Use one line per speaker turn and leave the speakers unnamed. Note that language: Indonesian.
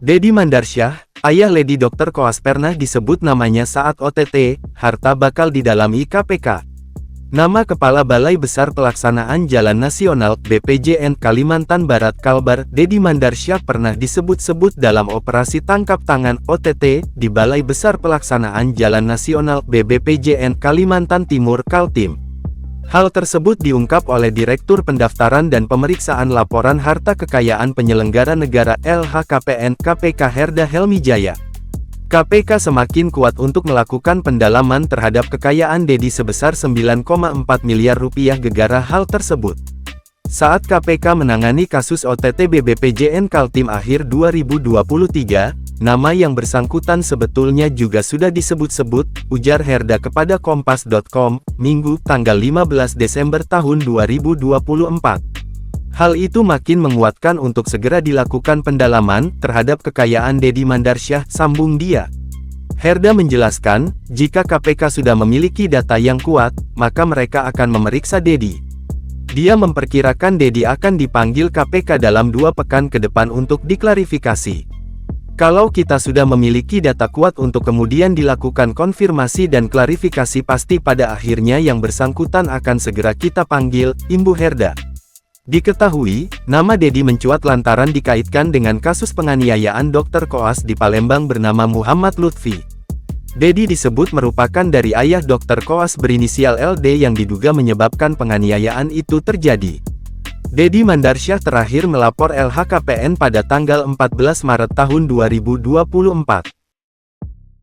Deddy Mandarsyah, ayah Lady Dr. Koas pernah disebut namanya saat OTT, harta bakal didalami KPK. Nama Kepala Balai Besar Pelaksanaan Jalan Nasional, BPJN Kalimantan Barat Kalbar, Deddy Mandarsyah pernah disebut-sebut dalam operasi tangkap tangan, OTT, di Balai Besar Pelaksanaan Jalan Nasional, BBPJN Kalimantan Timur Kaltim. Hal tersebut diungkap oleh Direktur Pendaftaran dan Pemeriksaan Laporan Harta Kekayaan Penyelenggara Negara LHKPN KPK Herda Helmijaya. KPK semakin kuat untuk melakukan pendalaman terhadap kekayaan Deddy sebesar 9,4 miliar rupiah. Gegara hal tersebut saat KPK menangani kasus OTT BBPJN Kaltim akhir 2023, nama yang bersangkutan sebetulnya juga sudah disebut-sebut, ujar Herda kepada Kompas.com, Minggu, tanggal 15 Desember tahun 2024. Hal itu makin menguatkan untuk segera dilakukan pendalaman terhadap kekayaan Deddy Mandarsyah, sambung dia. Herda menjelaskan, jika KPK sudah memiliki data yang kuat, maka mereka akan memeriksa Deddy. Dia memperkirakan Deddy akan dipanggil KPK dalam 2 pekan ke depan untuk diklarifikasi. Kalau kita sudah memiliki data kuat untuk kemudian dilakukan konfirmasi dan klarifikasi, pasti pada akhirnya yang bersangkutan akan segera kita panggil, imbuh Herda. Diketahui, nama Deddy mencuat lantaran dikaitkan dengan kasus penganiayaan Dr. Koas di Palembang bernama Muhammad Lutfi. Deddy disebut merupakan dari ayah Dr. Koas berinisial LD yang diduga menyebabkan penganiayaan itu terjadi. Deddy Mandarsyah terakhir melapor LHKPN pada tanggal 14 Maret tahun 2024.